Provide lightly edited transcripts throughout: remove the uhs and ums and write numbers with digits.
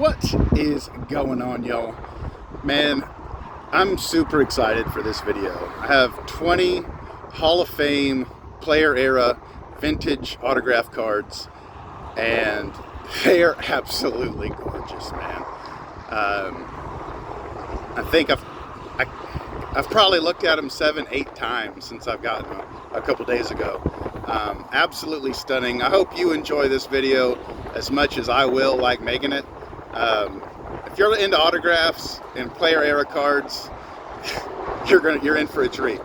What is going on, y'all? Man, I'm super excited for this video. I have 20 Hall of Fame player era vintage autograph cards, and they are absolutely gorgeous, man. I think I've probably looked at them 7-8 times since I've gotten them a couple days ago. Absolutely stunning. I hope you enjoy this video as much as I will like making it. If you're into autographs and player era cards, you're in for a treat.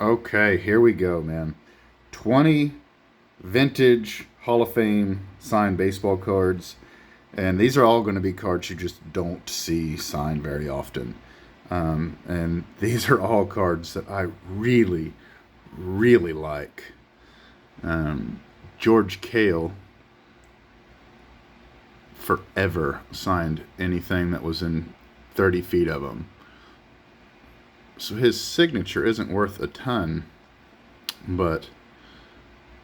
Okay, here we go, man. 20 vintage Hall of Fame signed baseball cards, and these are all going to be cards you just don't see signed very often. And these are all cards that I really like. George Cale forever signed anything that was in 30 feet of him. So his signature isn't worth a ton, but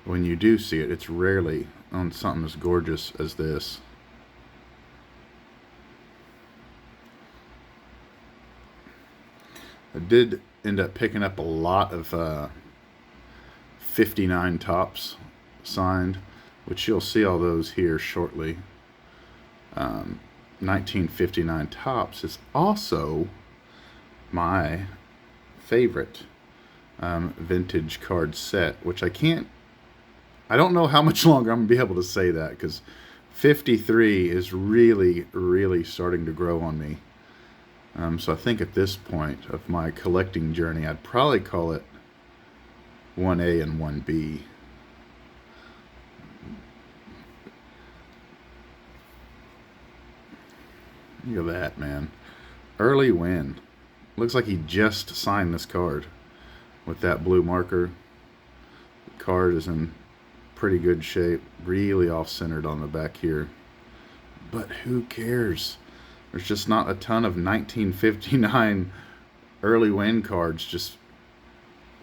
when you do see it, it's rarely on something as gorgeous as this. I did end up picking up a lot of 59 tops signed, which you'll see all those here shortly. 1959 tops is also my favorite vintage card set, which I don't know how much longer I'm gonna be able to say that, because 53 is really starting to grow on me. So I think at this point of my collecting journey, I'd probably call it 1A and 1B. Look at that, man. Early win. Looks like he just signed this card with that blue marker. The card is in pretty good shape. Really off-centered on the back here. But who cares? There's just not a ton of 1959 early win cards just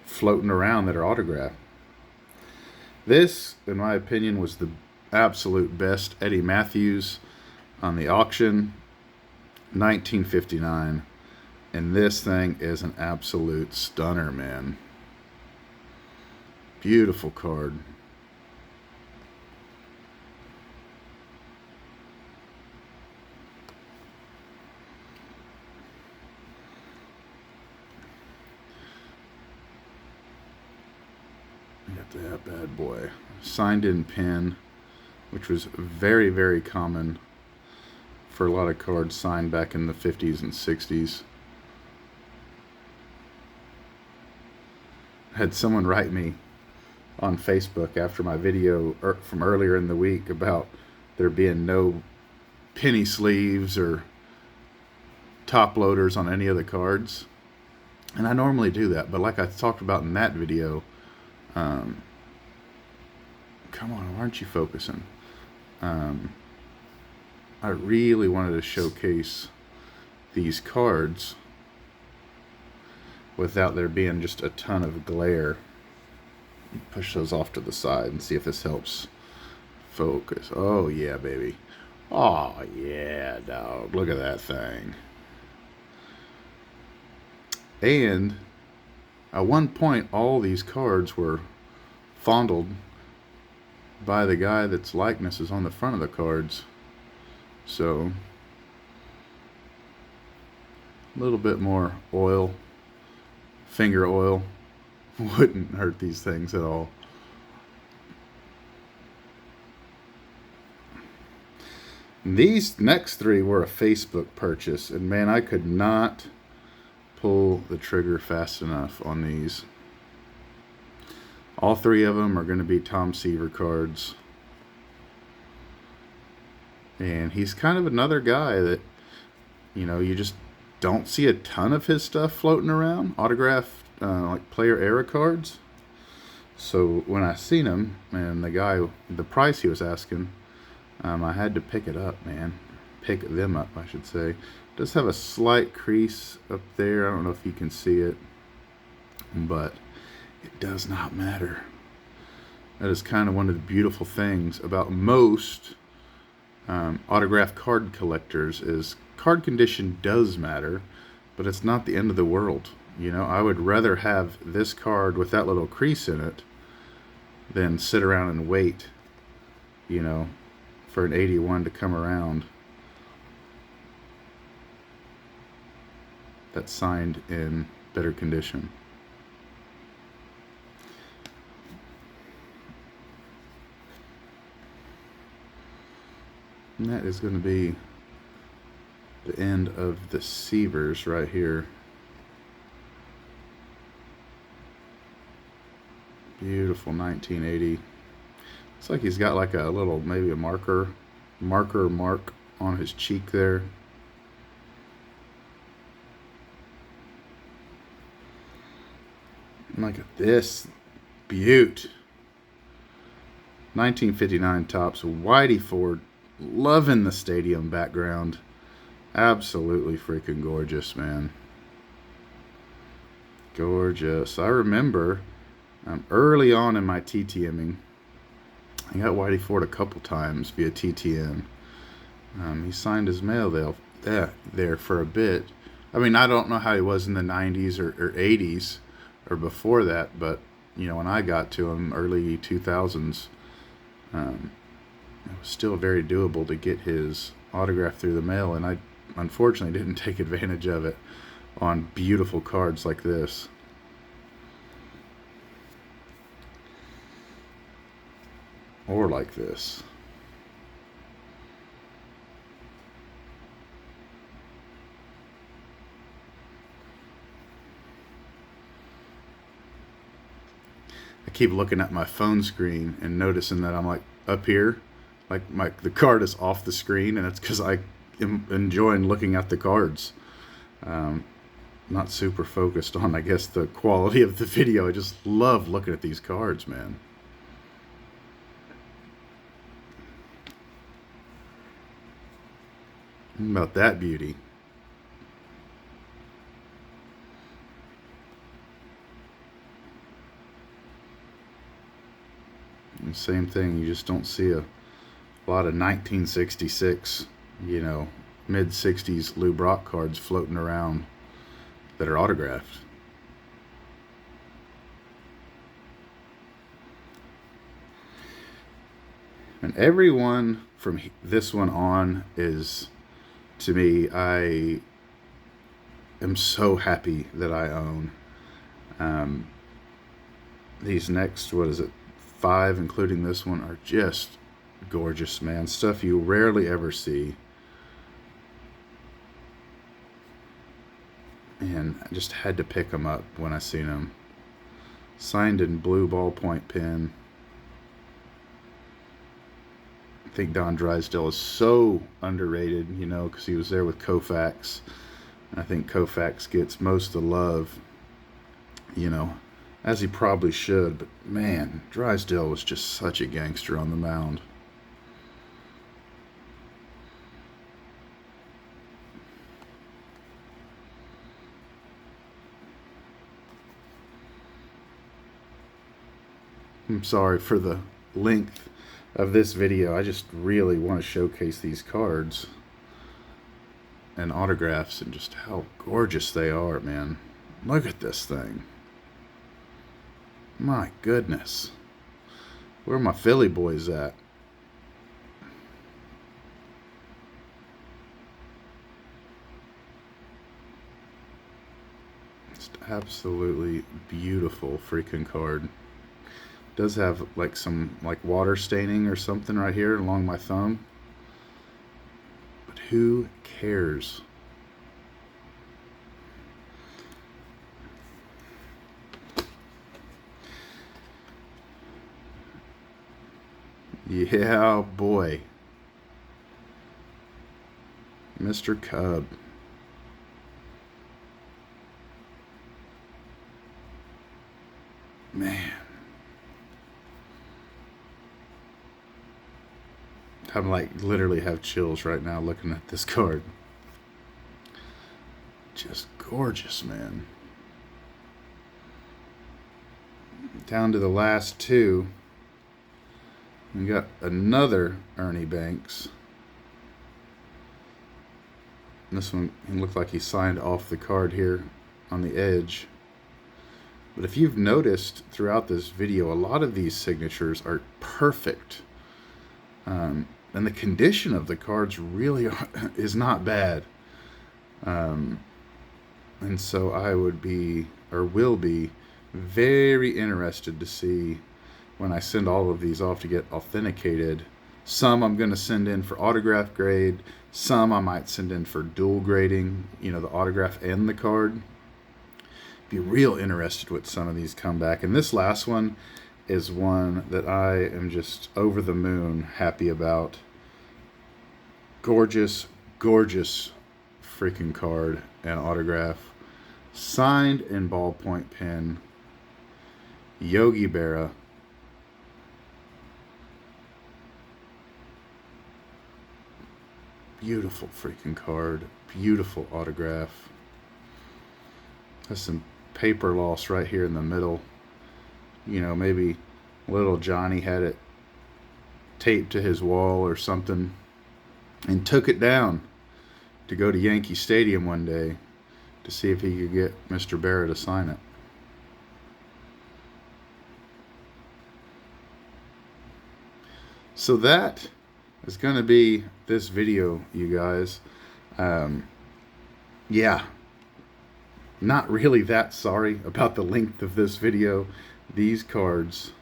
floating around that are autographed. This, in my opinion, was the absolute best Eddie Matthews on the auction. 1959, and this thing is an absolute stunner, man. Beautiful card. Got that bad boy. Signed in pen, which was very common for a lot of cards signed back in the 50s and 60s. I had someone write me on Facebook after my video from earlier in the week about there being no penny sleeves or top loaders on any of the cards. And I normally do that, but like I talked about in that video, come on, why aren't you focusing? I really wanted to showcase these cards without there being just a ton of glare. Push those off to the side and see if this helps focus. Oh yeah, baby. Oh yeah, dog. Look at that thing. And at one point, all these cards were fondled by the guy that's likeness is on the front of the cards. So a little bit more oil, finger oil, wouldn't hurt these things at all. These next three were a Facebook purchase, and man, I could not pull the trigger fast enough on these. All three of them are going to be Tom Seaver cards. And he's kind of another guy that, you know, you just don't see a ton of his stuff floating around. Autographed, like player era cards. So when I seen him, and the price he was asking, I had to pick it up, man. Pick them up, I should say. Does have a slight crease up there. I don't know if you can see it, but it does not matter. That is kind of one of the beautiful things about most autograph card collectors is card condition does matter, but it's not the end of the world. You know, I would rather have this card with that little crease in it than sit around and wait, you know, for an 81 to come around that's signed in better condition. And that is going to be the end of the Seavers right here. Beautiful 1980. Looks like he's got like a little, maybe a mark on his cheek there. And look at this beaut. 1959 Topps Whitey Ford. Loving the stadium background. Absolutely freaking gorgeous, man. Gorgeous. I remember early on in my TTMing, I got Whitey Ford a couple times via TTM. He signed his mail there for a bit. I mean, I don't know how he was in the 90s or 80s or before that, but, you know, when I got to him, early 2000s, it was still very doable to get his autograph through the mail, and I unfortunately didn't take advantage of it on beautiful cards like this. Or like this. I keep looking at my phone screen and noticing that I'm like up here, like the card is off the screen, and it's because I am enjoying looking at the cards. Not super focused on, I guess, the quality of the video. I just love looking at these cards, man. How about that beauty? And same thing, you just don't see a lot of 1966, you know, mid-60s Lou Brock cards floating around that are autographed. And everyone from this one on is, to me, I am so happy that I own. These next, what is it, 5, including this one, are just gorgeous, man. Stuff you rarely ever see. And I just had to pick them up when I seen them. Signed in blue ballpoint pen. I think Don Drysdale is so underrated, you know, because he was there with Koufax. And I think Koufax gets most of the love, you know, as he probably should. But man, Drysdale was just such a gangster on the mound. I'm sorry for the length of this video. I just really want to showcase these cards and autographs and just how gorgeous they are, man. Look at this thing. My goodness. Where are my Philly boys at? Just absolutely beautiful freaking card. Does have like some like water staining or something right here along my thumb, but who cares? Yeah, boy, Mr. Cub. Man, I'm like literally have chills right now looking at this card. Just gorgeous, man. Down to the last 2. We got another Ernie Banks. This one, it looked like he signed off the card here on the edge. But if you've noticed throughout this video, a lot of these signatures are perfect. And the condition of the cards really is not bad. And so I would be, or will be, very interested to see when I send all of these off to get authenticated. Some I'm going to send in for autograph grade. Some I might send in for dual grading, you know, the autograph and the card. Be real interested what some of these come back. And this last one is one that I am just over the moon happy about. Gorgeous, gorgeous freaking card and autograph. Signed in ballpoint pen. Yogi Berra. Beautiful freaking card. Beautiful autograph. Has some paper loss right here in the middle. You know, maybe little Johnny had it taped to his wall or something and took it down to go to Yankee Stadium one day to see if he could get Mr. Berra to sign it. So that is going to be this video, you guys. Yeah, not really that sorry about the length of this video. These cards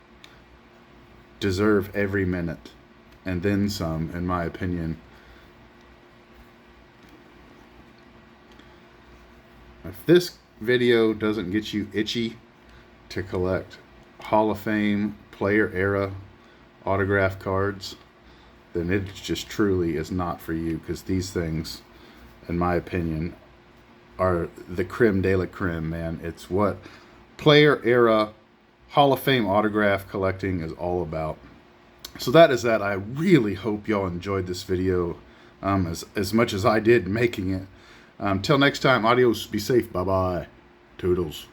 deserve every minute and then some, in my opinion. If this video doesn't get you itchy to collect Hall of Fame player era autograph cards, then it just truly is not for you, because these things, in my opinion, are the creme de la creme, man. It's what player era Hall of Fame autograph collecting is all about. So that is that. I really hope y'all enjoyed this video as much as I did making it. Till next time, adios, be safe, bye-bye, toodles.